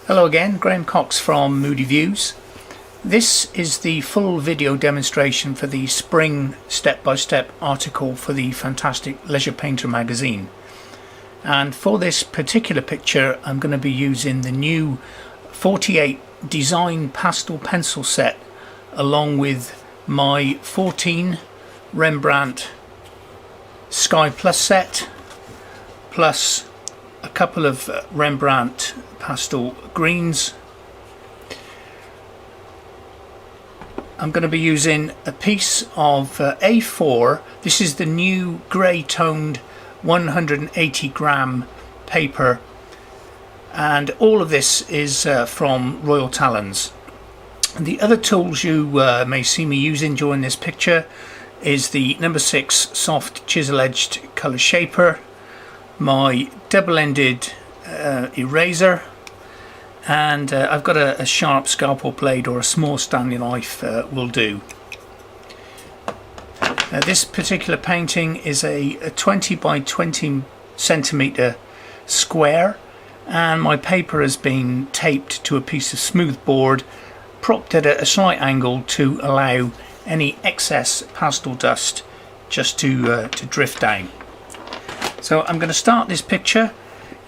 Hello again, Graham Cox from Moody Views. This is the full video demonstration for the spring step-by-step article for the fantastic Leisure Painter magazine. And for this particular picture I'm going to be using the new 48 design pastel pencil set along with my 14 Rembrandt Sky Plus set plus a couple of Rembrandt pastel greens. I'm going to be using a piece of A4. This is the new grey toned 180 gram paper, and all of this is from Royal Talons. The other tools you may see me using during this picture is the number 6 soft chisel edged colour shaper, my double-ended eraser, and I've got a sharp scalpel blade or a small Stanley knife will do. This particular painting is a 20 by 20 centimetre square, and my paper has been taped to a piece of smooth board propped at a slight angle to allow any excess pastel dust just to drift down. So I'm going to start this picture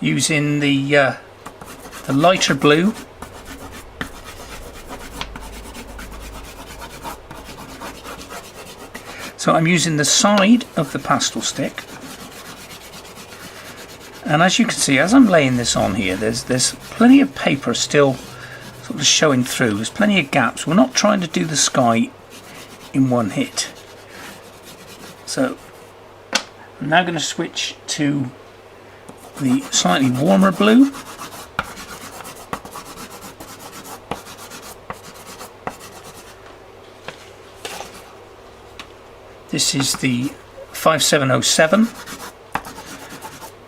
using the lighter blue. So I'm using the side of the pastel stick, and as you can see, as I'm laying this on here, there's plenty of paper still sort of showing through. There's plenty of gaps. We're not trying to do the sky in one hit. So I'm now going to switch to the slightly warmer blue. This is the 5707,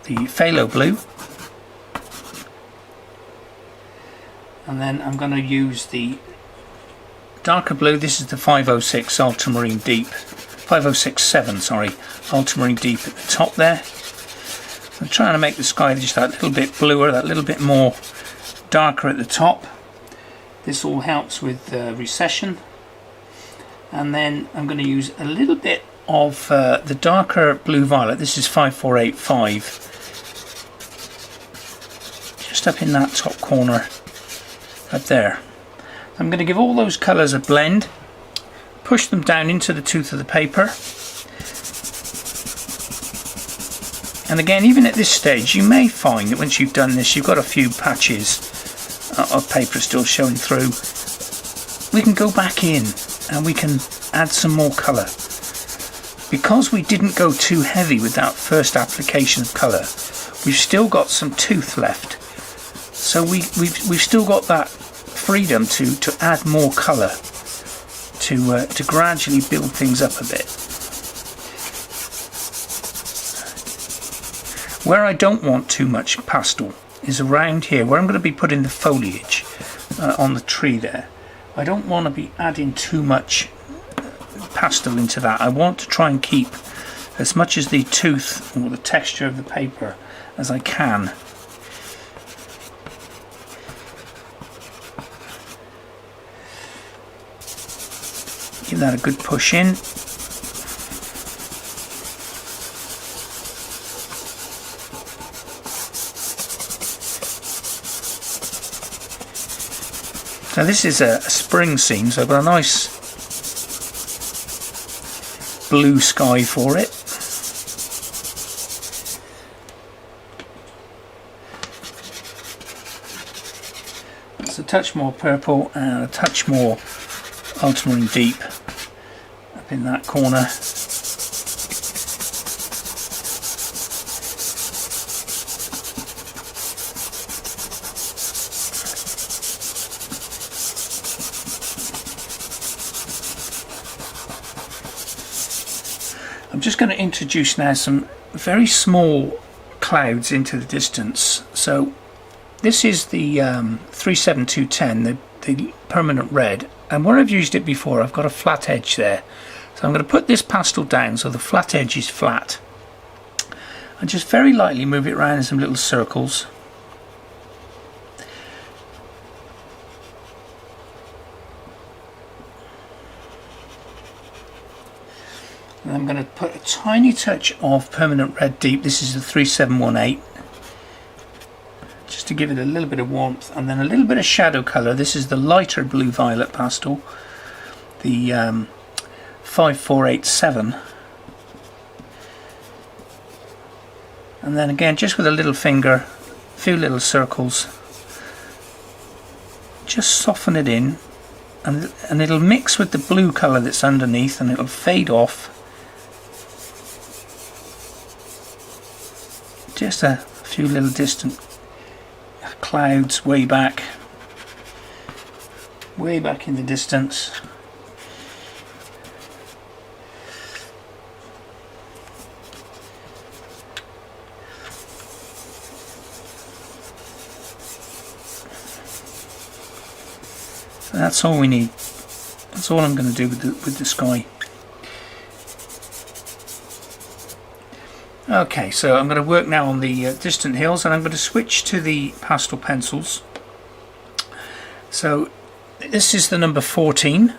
the phthalo blue, and then I'm going to use the darker blue. This is the 506 ultramarine deep, 5067, sorry, ultramarine deep at the top there. I'm trying to make the sky just that little bit bluer, that little bit more darker at the top. This all helps with recession. And then I'm going to use a little bit of the darker blue violet. This is 5485, just up in that top corner up there. I'm going to give all those colours a blend, push them down into the tooth of the paper, and again, even at this stage, you may find that once you've done this, you've got a few patches of paper still showing through. We can go back in and we can add some more colour. Because we didn't go too heavy with that first application of colour, we've still got some tooth left. So we've still got that freedom to add more colour, to gradually build things up a bit. Where I don't want too much pastel is around here, where I'm going to be putting the foliage on the tree there. I don't want to be adding too much pastel into that. I want to try and keep as much as the tooth or the texture of the paper as I can. Give that a good push in. So this is a spring scene, so I've got a nice blue sky for it. It's a touch more purple and a touch more ultramarine deep up in that corner. I'm just going to introduce now some very small clouds into the distance. So this is the 37210, the permanent red, and where I've used it before I've got a flat edge there. So I'm going to put this pastel down so the flat edge is flat, and just very lightly move it around in some little circles. And I'm going to put a tiny touch of permanent red deep. This is the 3718. Just to give it a little bit of warmth, and then a little bit of shadow colour. This is the lighter blue violet pastel, the 5487. And then again, just with a little finger, a few little circles, just soften it in, and it'll mix with the blue colour that's underneath, and it'll fade off. Just a few little distant clouds way back in the distance. And that's all we need. That's all I'm going to do with the sky. Okay, so I'm going to work now on the distant hills, and I'm going to switch to the pastel pencils. So this is the number 14.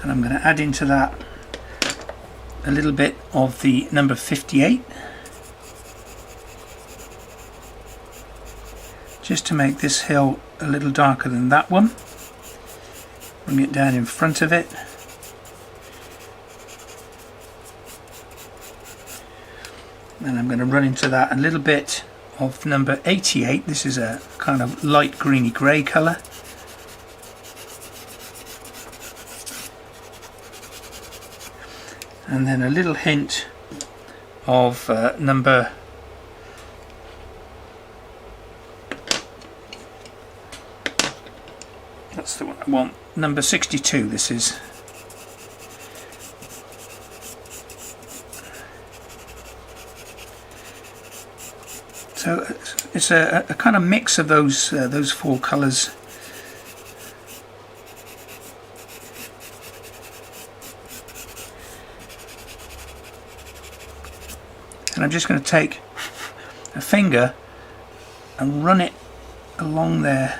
And I'm going to add into that a little bit of the number 58. Just to make this hill a little darker than that one. Bring it down in front of it. And I'm going to run into that a little bit of number 88. This is a kind of light greeny grey colour. And then a little hint of number that's the one I want. Number 62 this is. So it's a kind of mix of those four colours. And I'm just going to take a finger and run it along there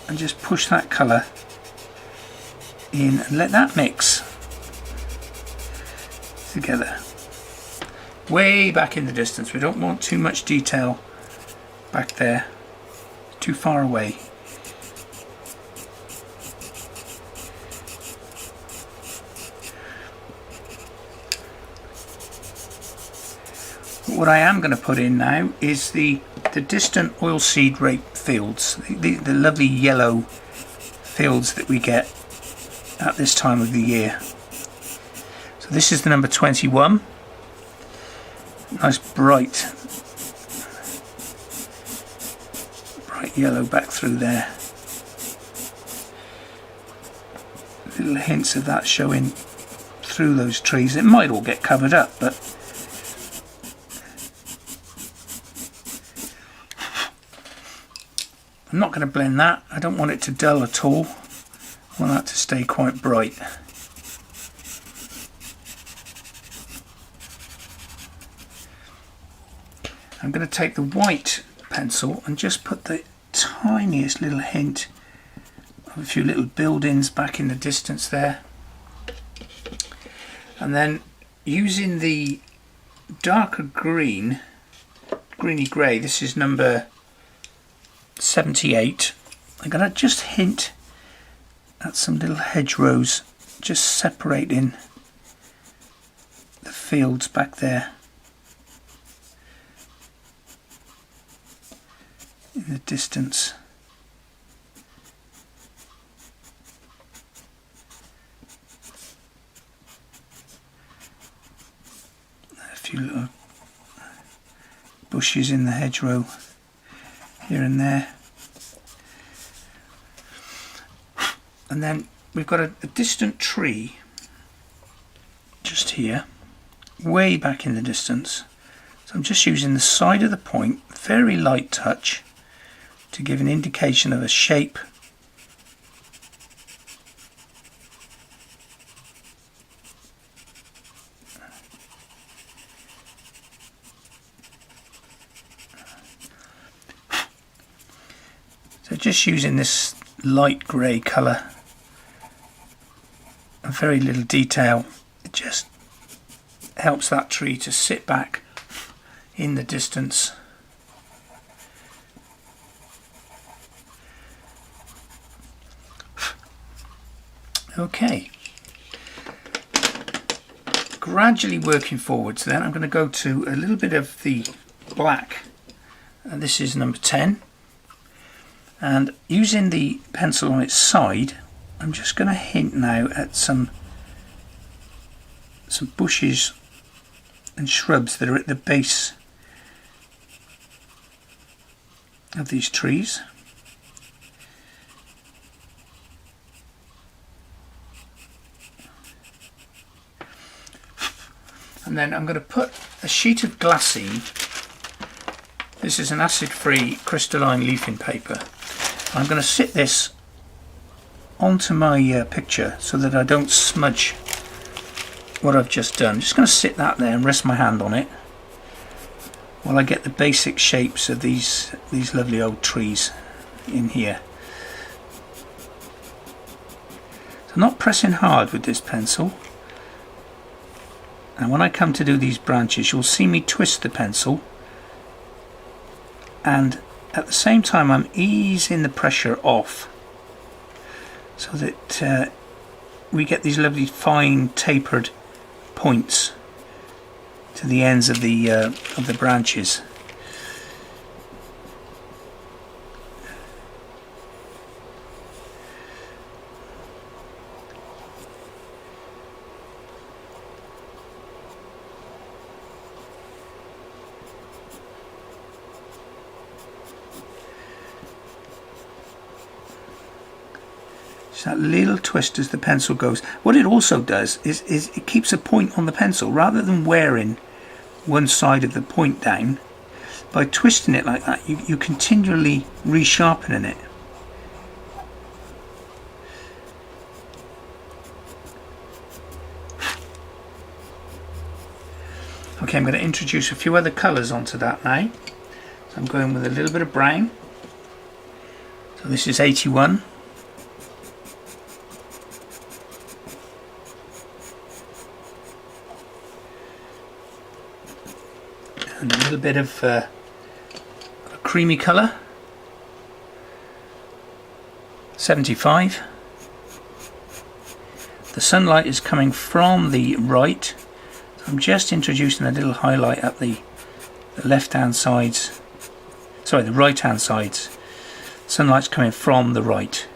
and just push that colour in and let that mix together. Way back in the distance. We don't want too much detail back there, too far away. What I am going to put in now is the distant oilseed rape fields, the lovely yellow fields that we get at this time of the year. So this is the number 21. Nice bright yellow back through there. Little hints of that showing through those trees. It might all get covered up, but I'm not going to blend that. I don't want it to dull at all. I want that to stay quite bright. I'm going to take the white pencil and just put the tiniest little hint of a few little buildings back in the distance there. And then using the darker green, greeny grey, this is number 78, I'm going to just hint at some little hedgerows, just separating the fields back there in the distance. A few little bushes in the hedgerow here and there. And then we've got a distant tree just here, way back in the distance. So I'm just using the side of the point, very light touch, to give an indication of a shape. So just using this light grey colour and very little detail, it just helps that tree to sit back in the distance. Okay, gradually working forwards then, I'm going to go to a little bit of the black, and this is number 10, and using the pencil on its side, I'm just going to hint now at some bushes and shrubs that are at the base of these trees. And then I'm going to put a sheet of glassine. This is an acid-free crystalline leafing paper. I'm going to sit this onto my picture so that I don't smudge what I've just done. I'm just going to sit that there and rest my hand on it while I get the basic shapes of these lovely old trees in here. So I'm not pressing hard with this pencil. And when I come to do these branches, you'll see me twist the pencil, and at the same time I'm easing the pressure off so that we get these lovely fine tapered points to the ends of the branches. That little twist as the pencil goes. What it also does is it keeps a point on the pencil rather than wearing one side of the point down. By twisting it like that, you continually resharpening it. Okay, I'm going to introduce a few other colours onto that now. So I'm going with a little bit of brown. So this is 81. And a little bit of a creamy colour, 75. The sunlight is coming from the right, so I'm just introducing a little highlight up the left hand sides, sorry, the right hand sides. Sunlight's coming from the right.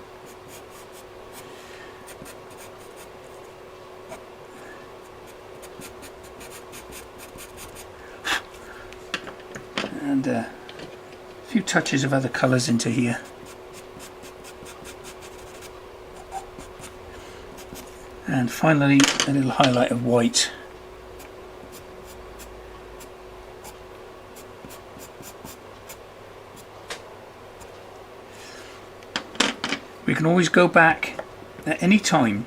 And a few touches of other colours into here. And finally a little highlight of white. We can always go back at any time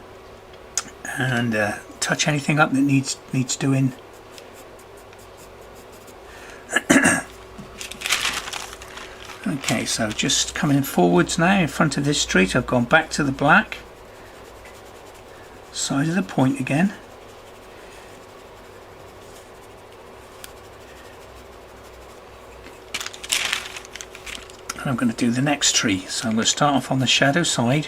and touch anything up that needs doing. Okay, so just coming forwards now in front of this street, I've gone back to the black side of the point again. And I'm going to do the next tree, so I'm going to start off on the shadow side.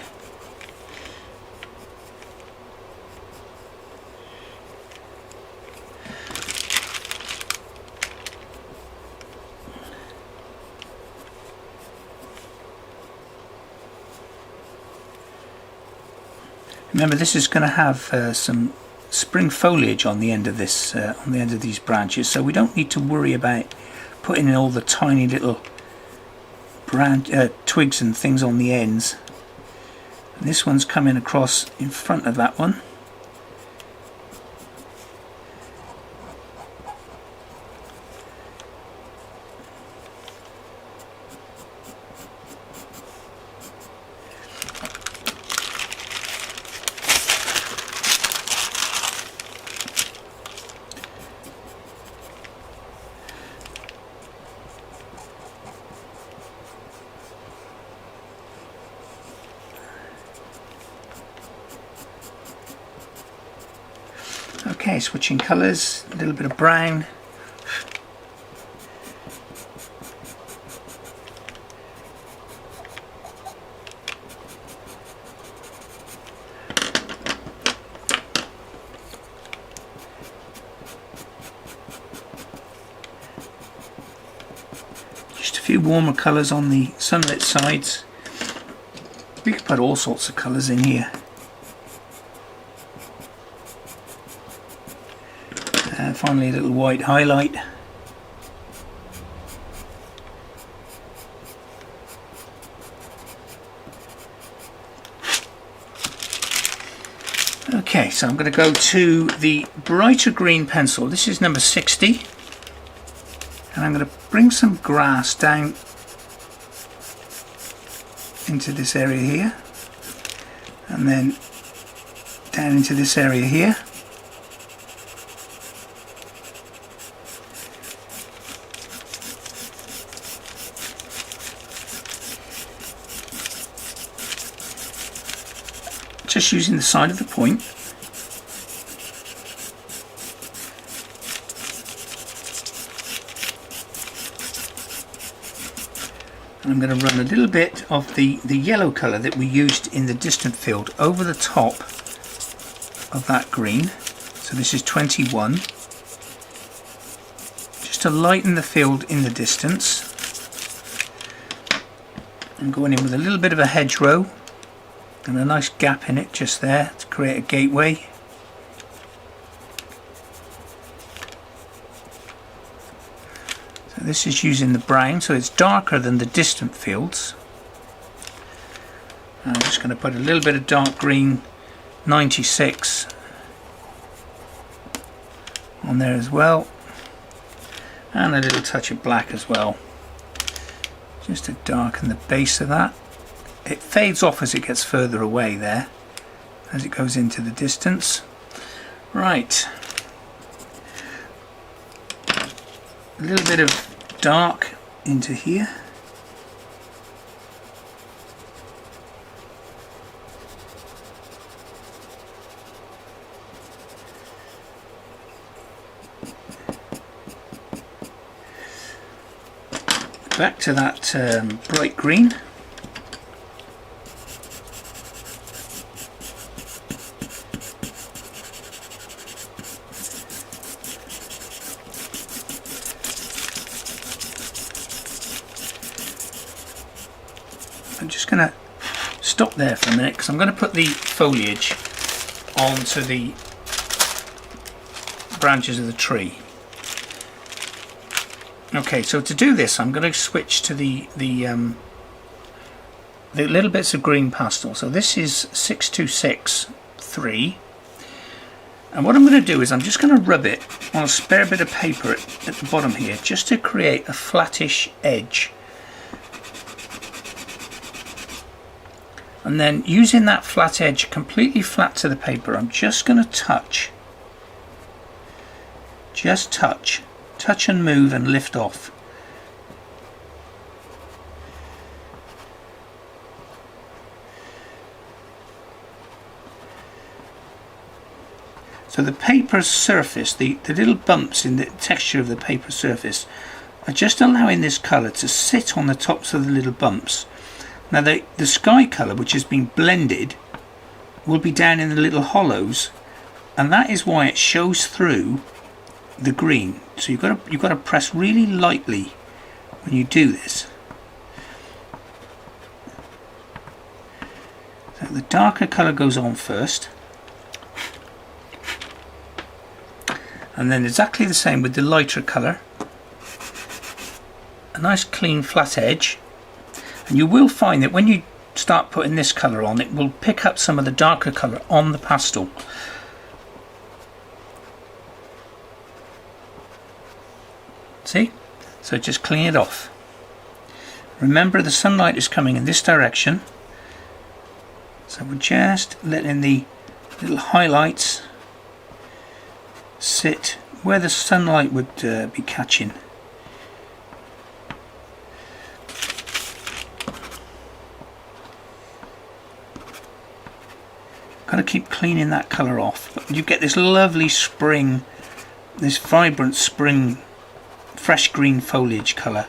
Remember, this is going to have some spring foliage on the end of this, on the end of these branches, so we don't need to worry about putting in all the tiny little twigs and things on the ends. And this one's coming across in front of that one. Okay, switching colours, a little bit of brown. Just a few warmer colours on the sunlit sides. We could put all sorts of colours in here. Finally, a little white highlight. Okay, so I'm going to go to the brighter green pencil. This is number 60. And I'm going to bring some grass down into this area here. And then down into this area here. Just using the side of the point. And I'm going to run a little bit of the yellow colour that we used in the distant field over the top of that green. So this is 21. Just to lighten the field in the distance. I'm going in with a little bit of a hedgerow. And a nice gap in it just there to create a gateway. So this is using the brown, so it's darker than the distant fields. I'm just going to put a little bit of dark green 96 on there as well, and a little touch of black as well, just to darken the base of that. It fades off as it gets further away there, as it goes into the distance. Right. A little bit of dark into here. Back to that bright green. I'm just going to stop there for a minute because I'm going to put the foliage onto the branches of the tree. Okay, so to do this I'm going to switch to the little bits of green pastel. So this is 6263, and what I'm going to do is I'm just going to rub it on a spare bit of paper at the bottom here just to create a flattish edge. And then using that flat edge completely flat to the paper, I'm just going to touch and move and lift off. So the paper surface, the little bumps in the texture of the paper surface, are just allowing this colour to sit on the tops of the little bumps. Now the sky colour, which has been blended, will be down in the little hollows, and that is why it shows through the green. So you've got to press really lightly when you do this. So the darker colour goes on first, and then exactly the same with the lighter colour. A nice clean flat edge. And you will find that when you start putting this colour on, it will pick up some of the darker colour on the pastel. See? So just clean it off. Remember, the sunlight is coming in this direction, so we're just letting the little highlights sit where the sunlight would be catching. got to keep cleaning that colour off. But you get this lovely spring, this vibrant spring, fresh green foliage colour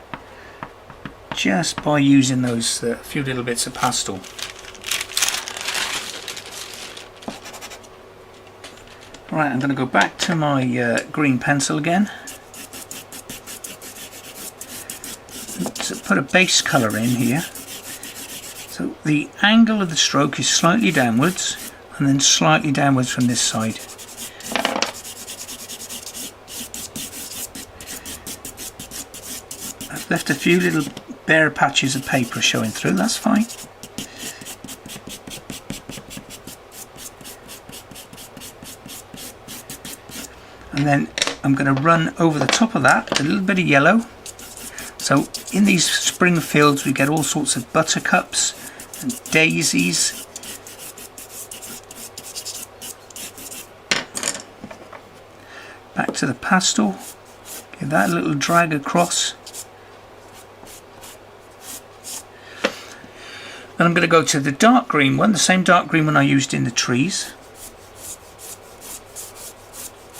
just by using those few little bits of pastel. Right, I'm going to go back to my green pencil again. So put a base colour in here. So the angle of the stroke is slightly downwards and then slightly downwards from this side. I've left a few little bare patches of paper showing through, that's fine. And then I'm going to run over the top of that a little bit of yellow. So in these spring fields we get all sorts of buttercups and daisies. Back to the pastel, give that a little drag across. Then I'm going to go to the dark green one, the same dark green one I used in the trees.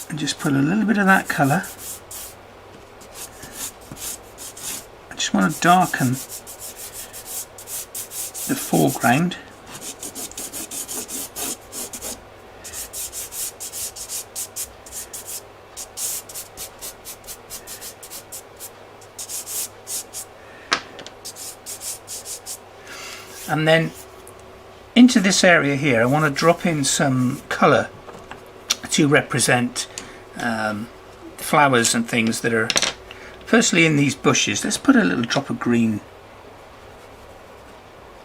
And just put a little bit of that colour. I just want to darken the foreground. And then into this area here I want to drop in some colour to represent flowers and things that are firstly in these bushes. Let's put a little drop of green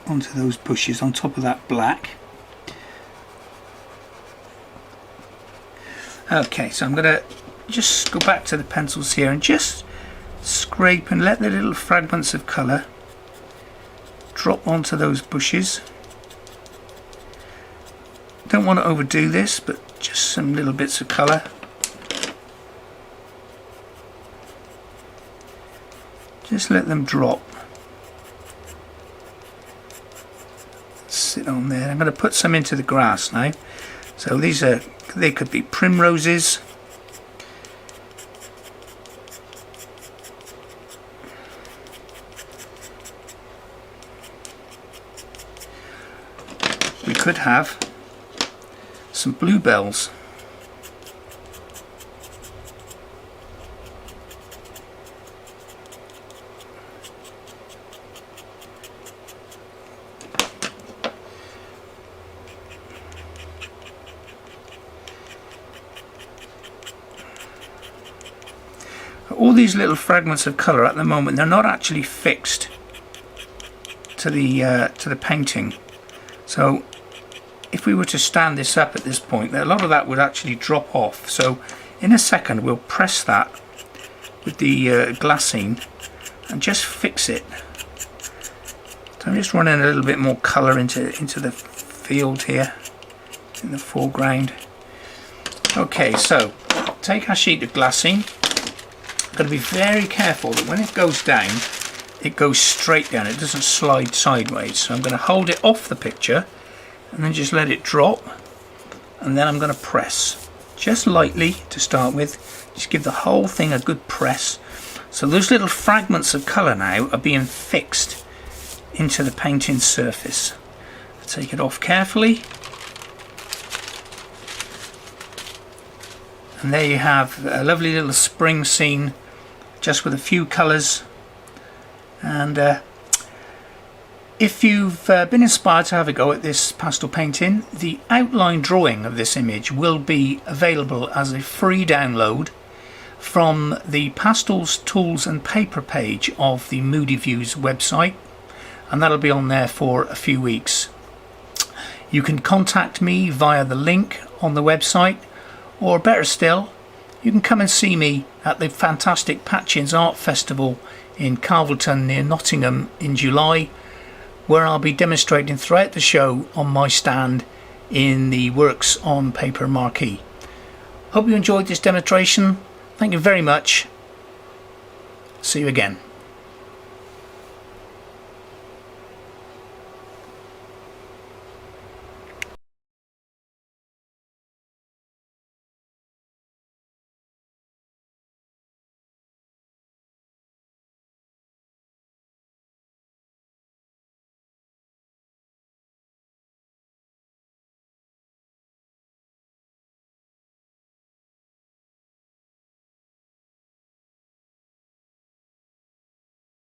onto those bushes on top of that black. Okay, so I'm going to just go back to the pencils here and just scrape and let the little fragments of colour drop onto those bushes. Don't want to overdo this, but just some little bits of colour. Just let them drop. Sit on there. I'm going to put some into the grass now. So they could be primroses. We could have some bluebells. All these little fragments of colour at the moment, they're not actually fixed to the painting. So if we were to stand this up at this point, a lot of that would actually drop off. So in a second we'll press that with the glassine and just fix it. So I'm just running a little bit more colour into the field here in the foreground. Okay, so take our sheet of glassine. Got to be very careful that when it goes down, it goes straight down, it doesn't slide sideways. So I'm going to hold it off the picture and then just let it drop, and then I'm going to press just lightly to start with. Just give the whole thing a good press. So those little fragments of colour now are being fixed into the painting surface. Take it off carefully, and there you have a lovely little spring scene just with a few colours. And if you've been inspired to have a go at this pastel painting, the outline drawing of this image will be available as a free download from the Pastels, Tools and Paper page of the Moody Views website, and that'll be on there for a few weeks. You can contact me via the link on the website, or better still, you can come and see me at the fantastic Patchins Art Festival in Carvelton near Nottingham in July, where I'll be demonstrating throughout the show on my stand in the Works on Paper marquee. Hope you enjoyed this demonstration. Thank you very much. See you again.